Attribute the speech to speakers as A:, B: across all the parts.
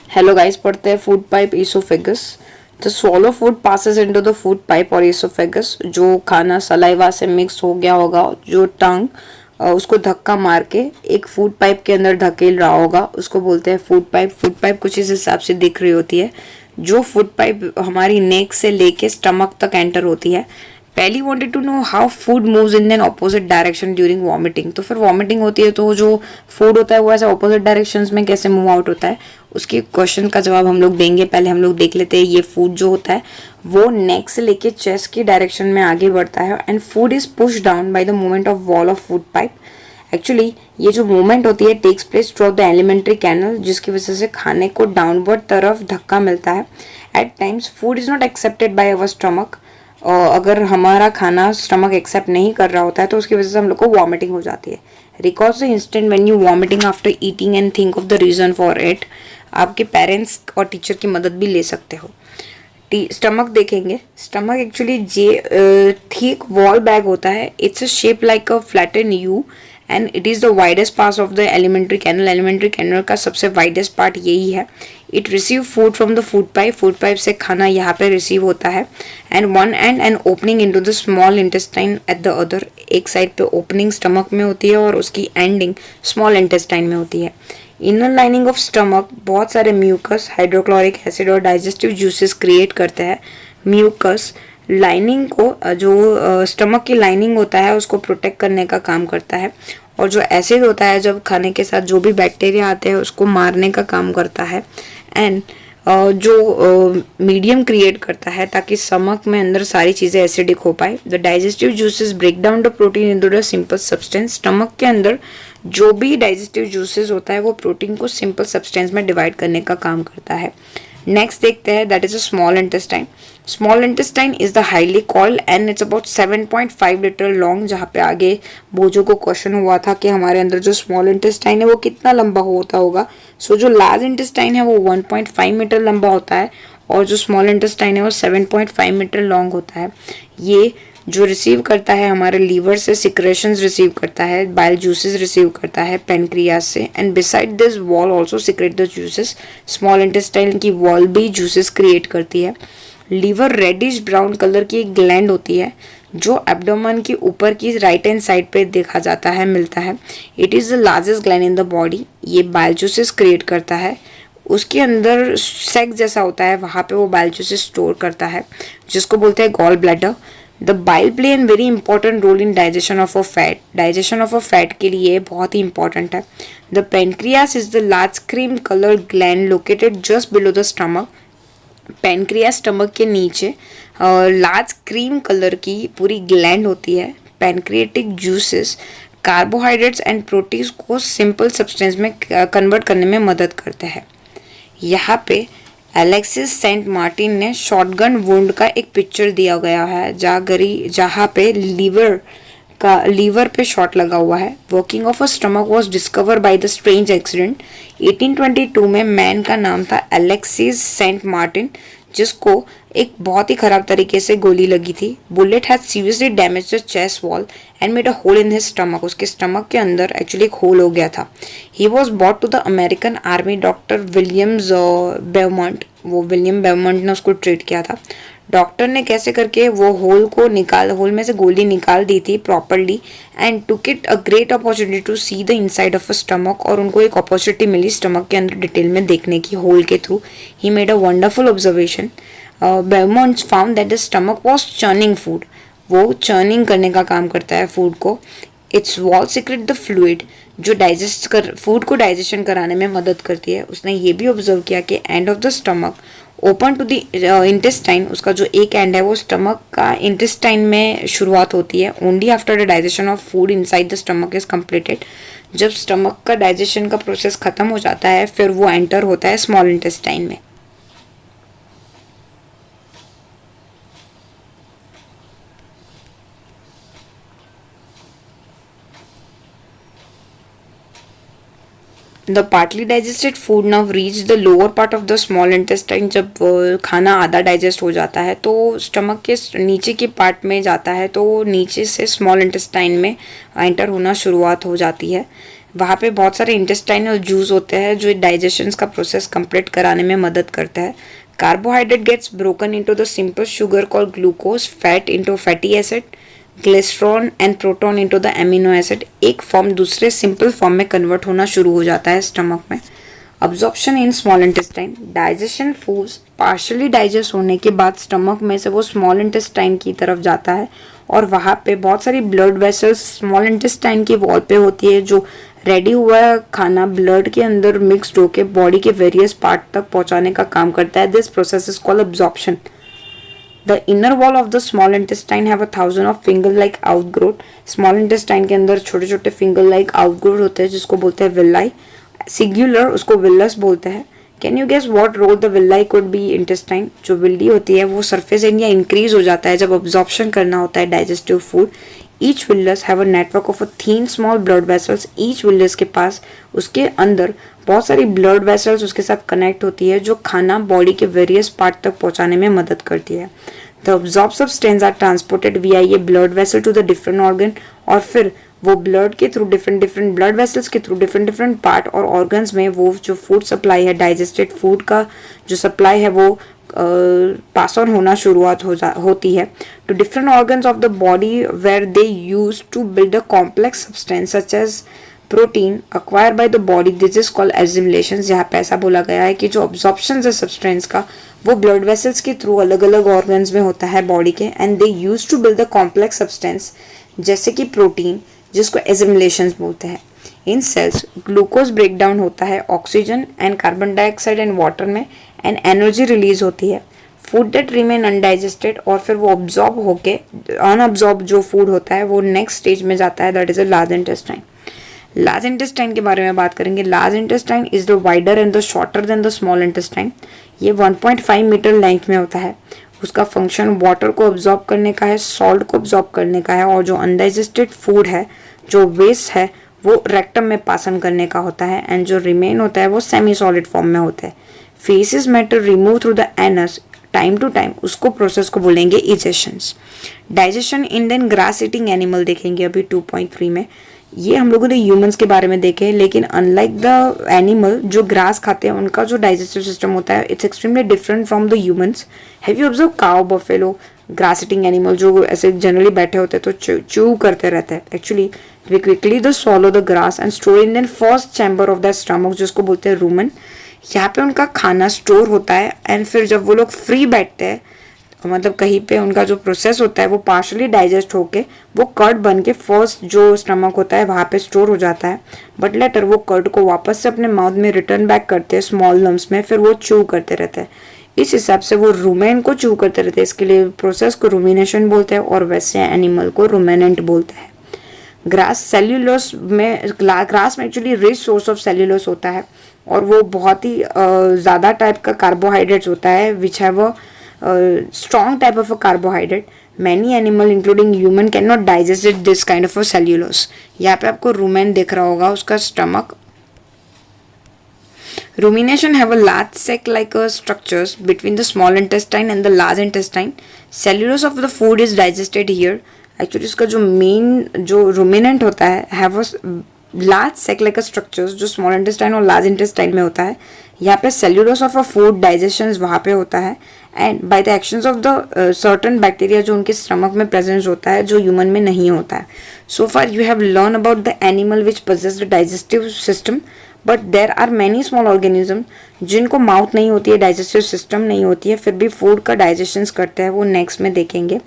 A: Hello guys, पढ़ते हैं food pipe oesophagus. The swallow food passes into the food pipe और oesophagus. जो खाना सलाइवा से मिक्स हो गया होगा, जो टंग उसको धक्का मार के एक फूड पाइप के अंदर धकेल रहा होगा, उसको बोलते हैं फूड पाइप। फूड पाइप कुछ इस हिसाब से दिख रही होती है। जो फूड पाइप हमारी नेक से लेके स्टमक तक एंटर होती है। पहली wanted to know how food moves in an opposite direction during vomiting. तो फिर वॉमिटिंग होती है तो जो फूड होता है वो ऐसे ऑपोजिट डायरेक्शंस में कैसे मूव आउट होता है, उसके क्वेश्चन का जवाब हम लोग देंगे। पहले हम लोग देख लेते हैं ये फूड जो होता है वो नेक से लेके चेस्ट की डायरेक्शन में आगे बढ़ता है and food is push down by the movement of wall of food pipe. Actually ये जो मूवमेंट होती है takes place through the alimentary canal, जिसकी वजह से खाने को डाउनवर्ड तरफ धक्का मिलता है। At times food is not accepted by our stomach. और अगर हमारा खाना स्टमक एक्सेप्ट नहीं कर रहा होता है तो उसकी वजह से हम लोग को वॉमिटिंग हो जाती है। Recall the instant when you vomiting after eating and think of the reason for it. आपके पेरेंट्स और टीचर की मदद भी ले सकते हो। स्टमक देखेंगे। Stomach actually thick wall bag होता है। It's a shape like a flatten U and it is the widest part of the alimentary canal. Alimentary canal का सबसे वाइडेस्ट पार्ट यही है। It receive food from the food pipe. Food pipe से खाना यहाँ पे रिसीव होता है and one and opening into the small intestine at the other. एक साइड पे ओपनिंग स्टमक में होती है और उसकी एंडिंग स्मॉल इंटेस्टाइन में होती है। इनर लाइनिंग ऑफ स्टमक बहुत सारे म्यूकस, हाइड्रोक्लोरिक एसिड और डाइजेस्टिव जूसेस क्रिएट करते हैं। म्यूकस लाइनिंग को, जो स्टमक की लाइनिंग होता है उसको प्रोटेक्ट करने का काम करता है, और जो एसिड होता है जब खाने के साथ जो भी बैक्टीरिया आते हैं उसको मारने का काम करता है। एंड जो मीडियम क्रिएट करता है ताकि स्टमक में अंदर सारी चीज़ें एसिडिक हो पाए। The digestive juices break down the protein into the simple substance. Stomach के अंदर जो भी डाइजेस्टिव जूसेस होता है वो प्रोटीन को सिंपल सब्सटेंस में डिवाइड करने का काम करता है। नेक्स्ट देखते हैं, that is a small intestine. Small intestine is the highly coiled and it's about 7.5 litre long. जहाँ पे आगे बोझों को क्वेश्चन हुआ था कि हमारे अंदर जो स्मॉल इंटेस्टाइन है वो कितना लंबा होता होगा। सो जो लार्ज इंटेस्टाइन है वो 1.5 मीटर लंबा होता है और जो स्मॉल इंटेस्टाइन है वो 7.5 मीटर लॉन्ग होता है। ये जो रिसीव करता है हमारे लीवर से सिक्रेशंस रिसीव करता है, बाइल जूसेस रिसीव करता है पेनक्रियास से, and beside this wall also secrete the juices. Small intestine की वॉल भी जूसेस क्रिएट करती है। लीवर रेडिश ब्राउन कलर की एक ग्लैंड होती है जो एब्डोमेन की ऊपर की राइट हैंड साइड पे देखा जाता है, मिलता है। It is the largest gland in the body. ये बाइल जूसेस क्रिएट करता है। उसके अंदर सैक जैसा होता है, वहाँ पे वो बाइल जूसेस स्टोर करता है, जिसको बोलते हैं gall bladder. The bile play an very important role in digestion of a fat. Digestion of a fat के लिए बहुत ही इंपॉर्टेंट है। The pancreas is the large cream colour gland located just below the stomach. Pancreas stomach के नीचे large cream colour की पूरी gland होती है। Pancreatic juices carbohydrates and proteins को सिंपल सब्सटेंस में कन्वर्ट करने में मदद करते हैं। यहाँ पे एलेक्सिस सेंट मार्टिन ने शॉटगन वुंड का एक पिक्चर दिया गया है जहाँ पे लीवर पे शॉट लगा हुआ है। Working of a stomach was discover by the strange accident. 1822 में मैन का नाम था एलेक्सिस सेंट मार्टिन, जिसको एक बहुत ही खराब तरीके से गोली लगी थी। Bullet had seriously damage the chest wall and made a hole in his stomach. उसके स्टमक के अंदर एक्चुअली एक होल हो गया था। He was brought to the American army doctor Williams Beaumont. वो विलियम बेवमंट ने उसको ट्रीट किया था। डॉक्टर ने कैसे करके वो होल में से गोली निकाल दी थी properly and took it a great opportunity to see the inside of a stomach. और उनको एक अपॉर्चुनिटी मिली स्टमक के अंदर डिटेल में देखने की होल के through. He made a wonderful observation. Beaumont found that the stomach was churning food. वो चर्निंग करने का काम करता है फूड को। Its wall secrete the fluid, जो फूड को डाइजेशन कराने में मदद करती है। उसने ये भी ऑब्जर्व किया कि end of the stomach open to the intestine. उसका जो एक एंड है वो स्टमक का इंटेस्टाइन में शुरुआत होती है। Only after the digestion of food inside the stomach is completed. जब स्टमक का डाइजेशन का प्रोसेस खत्म हो जाता है फिर वो एंटर होता है स्मॉल इंटेस्टाइन में। The partly digested food now reach the lower part of the small intestine. जब खाना आधा डाइजेस्ट हो जाता है तो स्टमक के नीचे के पार्ट में जाता है, तो नीचे से स्मॉल इंटेस्टाइन में एंटर होना शुरुआत हो जाती है। वहाँ पे बहुत सारे इंटेस्टाइनल जूस होते हैं जो डाइजेशन का प्रोसेस कंप्लीट कराने में मदद करता है। Carbohydrate gets broken into the simple sugar called glucose, fat into fatty acid, glycerol and proton into the amino acid. एक फॉर्म दूसरे सिंपल फॉर्म में कन्वर्ट होना शुरू हो जाता है स्टमक में। Absorption in small intestine, digestion foods partially digest होने के बाद स्टमक में से वो स्मॉल इंटेस्टाइन की तरफ जाता है और वहाँ पे बहुत सारी ब्लड वेसल्स स्मॉल इंटेस्टाइन की वॉल पे होती है जो रेडी हुआ खाना ब्लड के अंदर मिक्सड होकर बॉडी के वेरियस पार्ट तक पहुंचाने का काम करता है। This process is called absorption. The inner wall of the small intestine have 1000 of finger like outgrowth. Small intestine के अंदर छोटे छोटे फिंगर लाइक आउटग्रोथ होते हैं जिसको बोलते हैं विलाई। सिंगुलर उसको विलस बोलते हैं। Can you guess what role the villi could be intestine? जो विल्ली होती है वो सरफेस एरिया इंक्रीज हो जाता है जब अब्जॉर्प्शन करना होता है digestive food. Each villous have a network of a thin small blood vessels. Each villous के पास उसके अंदर बहुत सारी ब्लड वेसल्स उसके साथ कनेक्ट होती है जो खाना बॉडी के वेरियस पार्ट तक पहुंचाने में मदद करती है। The absorbed substance are transported via ये blood vessel to the different organ और फिर वो ब्लड के थ्रू डिफरेंट ब्लड वेसल्स के थ्रू डिफरेंट पार्ट और ऑर्गन्स में वो जो फूड सप्लाई है डाइजेस्टेड फूड का जो सप्लाई है वो पास ऑन होना शुरुआत होती है to different organs of the body where they use to build a complex substance such as protein acquire by the body. This is called assimilation. यहाँ पे ऐसा बोला गया है कि जो अब्जॉर्प्शन है सब्सटेंस का वो ब्लड वेसल्स के थ्रू अलग अलग ऑर्गन्स में होता है बॉडी के and they use to build the complex substance जैसे कि प्रोटीन जिसको एसिमिलेशन बोलते हैं। In cells glucose break down होता है oxygen and carbon dioxide and water में एंड एनर्जी रिलीज होती है। फूड डेट रिमेन अनडाइजेस्टेड और फिर वो ऑब्जॉर्ब होके अनऑब्जॉर्ब जो फूड होता है वो नेक्स्ट स्टेज में जाता है that is a large intestine. Large intestine के बारे में बात करेंगे। Large intestine is the wider and the shorter than the small intestine. ये 1.5 मीटर लेंथ में होता है। उसका फंक्शन वाटर को ऑब्जॉर्ब करने का है, सॉल्ट को ऑब्जॉर्ब करने का है और जो अनडाइजेस्टेड फूड है जो वेस्ट है वो रेक्टम में पासन करने का होता है एंड जो रिमेन होता है वो सेमी सॉलिड फॉर्म में होता है। Faeces matter remove through the anus time to time उसको प्रोसेस को बोलेंगे egestions. Digestion in then grass eating animal देखेंगे अभी 2.3 में। ये हम लोगों ने ह्यूमंस के बारे में देखे लेकिन अनलाइक द एनिमल जो ग्रास खाते हैं उनका जो डाइजेस्टिव सिस्टम होता है it's extremely different from the humans. Have you observe cow buffalo grass eating animal जो ऐसे जनरली बैठे होते हैं तो च्यू करते रहते हैं। Actually they quickly the swallow the grass and store in then first chamber of the stomach जिसको बोलते हैं रूमन। यहाँ पे उनका खाना स्टोर होता है एंड फिर जब वो लोग फ्री बैठते हैं मतलब कहीं पे उनका जो प्रोसेस होता है वो पार्शली डाइजेस्ट होके वो कर्ड बन के फर्स्ट जो स्टमक होता है वहाँ पे स्टोर हो जाता है बट लेटर वो कर्ड को वापस से अपने माउथ में रिटर्न बैक करते हैं स्मॉल लम्स में फिर वो चू करते रहते हैं। इस हिसाब से वो रूमेन को चू करते रहते हैं। इसके लिए प्रोसेस को रूमिनेशन बोलते हैं और वैसे एनिमल को रूमेनेंट बोलते हैं। ग्रास सेल्यूलोस में ग्रास में actually rich source of cellulose होता है और वो बहुत ही ज़्यादा टाइप का कार्बोहाइड्रेट्स होता है which have a strong type of a carbohydrate. Many animal including human cannot digest this kind of a cellulose. यहाँ पे आपको rumen दिख रहा होगा उसका stomach. Rumination have a large sac-like structures between the small intestine and the large intestine. Cellulose of the food is digested here. Actually इसका जो main जो ruminant होता है have a large sac like structures जो small intestine और large intestine में होता है। यहाँ पे cellulose of a food digestion वहाँ पे होता है and by the actions of the certain bacteria जो उनके स्टमक में प्रेजेंस होता है जो ह्यूमन में नहीं होता है। So far you have learn about the animal which possess the digestive system but there are many small organism जिनको माउथ नहीं होती है डाइजेस्टिव सिस्टम नहीं होती है फिर भी फूड का डाइजेशन करते हैं वो नेक्स्ट में देखेंगे।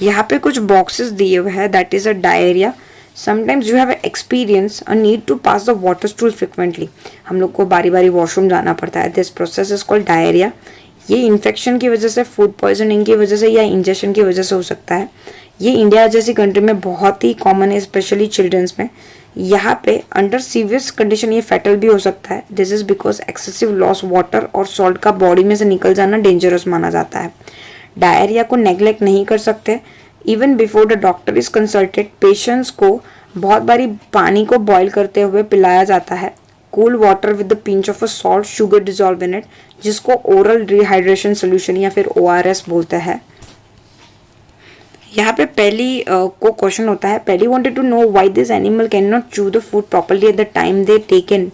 A: यहाँ पे कुछ बॉक्सेस दिए हुए हैं that is a diarrhoea. Sometimes you have experience a need to pass the water stool frequently. हम लोग को बारी बारी वॉशरूम जाना पड़ता है। This process is called diarrhoea. ये इन्फेक्शन की वजह से फूड पॉइजनिंग की वजह से या इंजेक्शन की वजह से हो सकता है। ये इंडिया जैसी कंट्री में बहुत ही कॉमन है स्पेशली चिल्ड्रंस में। यहाँ पे अंडर सीवियस कंडीशन ये फैटल भी हो सकता है। This is because excessive loss water और सॉल्ट का बॉडी में से निकल जाना डेंजरस माना जाता है। डायरिया को नेग्लेक्ट नहीं कर सकते। Even before the doctor is consulted patients को बहुत बारी पानी को बॉईल करते हुए पिलाया जाता है। Cool water with the pinch of a salt sugar dissolve in it जिसको ओरल रिहाइड्रेशन सोल्यूशन या फिर ORS बोलते हैं। यहाँ पे पहली को क्वेश्चन होता है, पहली wanted to know why this animal can not chew the food properly at the time they taken.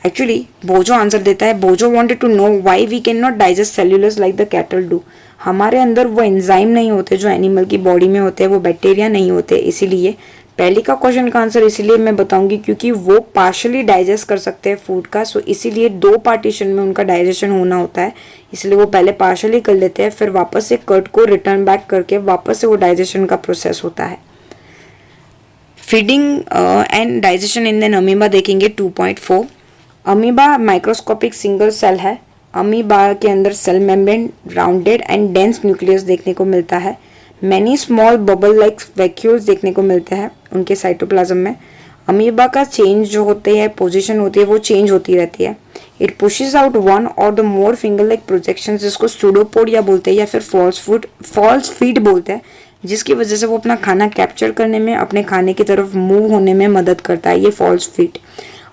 A: Actually बोजो आंसर देता है, बोजो wanted to know why we can not digest cellulose like the cattle do. हमारे अंदर वो enzyme नहीं होते जो एनिमल की बॉडी में होते हैं, वो बैक्टीरिया नहीं होते, इसीलिए पहली का क्वेश्चन का आंसर इसीलिए मैं बताऊंगी क्योंकि वो पार्शली डाइजेस्ट कर सकते हैं फूड का, सो इसीलिए 2 पार्टीशन में उनका डाइजेशन होना होता है, इसलिए वो पहले पार्शली कर लेते हैं, फिर वापस से कट को रिटर्न बैक करके वापस से वो डाइजेशन का प्रोसेस होता है। Feeding and digestion in then amoeba देखेंगे 2.4। अमीबा माइक्रोस्कोपिक सिंगल सेल है। अमीबा के अंदर cell membrane, rounded and dense nucleus देखने को मिलता है। Many small bubble like vacuoles देखने को मिलते हैं उनके साइटोप्लाज्म में। अमीबा का चेंज जो होते हैं, पोजीशन होती है, वो चेंज होती रहती है। इट पुशेस आउट वन और the more finger like projection, जिसको सूडोपोडिया बोलते हैं या फिर फॉल्स फीट बोलते हैं, जिसकी वजह से वो अपना खाना कैप्चर करने में, अपने खाने की तरफ मूव होने में मदद करता है, ये false feet.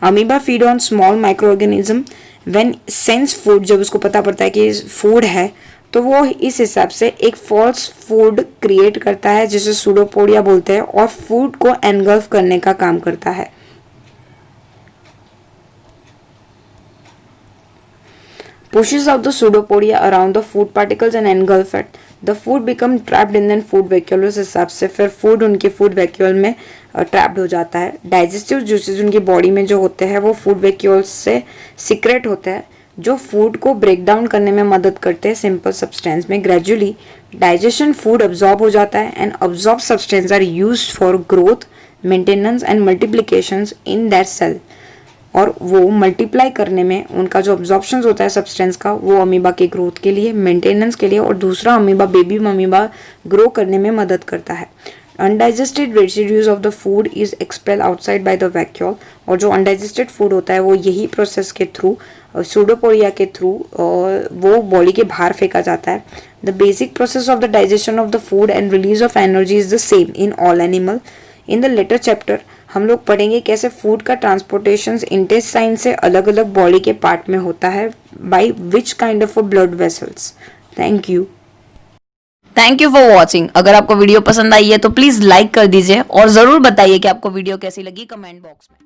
A: Amoeba feed on small micro organism when sense food, जब उसको पता पड़ता है कि फूड है तो वो इस हिसाब से एक फॉल्स फूड क्रिएट करता है जिसे सूडोपोडिया बोलते हैं और फूड को एनगल्फ करने का काम करता है। Pushes out the pseudopodia around the food particles and engulf it. The food become trapped in the food vacuole, उस हिसाब से फिर फूड उनके फूड वैक्यूल में ट्रैप्ड हो जाता है। डाइजेस्टिव जूसेस उनकी बॉडी में जो होते हैं वो फूड वैक्यूल से सीक्रेट होते हैं जो फूड को ब्रेक डाउन करने में मदद करते हैं सिंपल सब्सटेंस में। ग्रेजुअली डाइजेशन फूड अब्जॉर्ब हो जाता है and absorb substance are used for growth, maintenance and multiplications in that cell. और वो मल्टीप्लाई करने में उनका जो अब्जॉर्प्शन होता है सब्सटेंस का, वो अमीबा के ग्रोथ के लिए, मेंटेनेंस के लिए, और दूसरा अमीबा बेबी अमीबा ग्रो करने में मदद करता है। Undigested residues of the food is expel outside by the vacuole, और जो अनडाइजेस्टेड फूड होता है वो यही प्रोसेस के थ्रू, सूडोपोडिया के थ्रू वो बॉडी के बाहर फेंका जाता है। The basic process of the digestion of the food and release of energy is the same in all animal. In the later chapter हम लोग पढ़ेंगे कैसे फूड का ट्रांसपोर्टेशन इंटेस्टाइन से अलग अलग बॉडी के पार्ट में होता है, by which kind of blood vessels. Thank you
B: for watching. अगर आपको वीडियो पसंद आई है तो प्लीज लाइक कर दीजिए और जरूर बताइए कि आपको वीडियो कैसी लगी कमेंट बॉक्स में।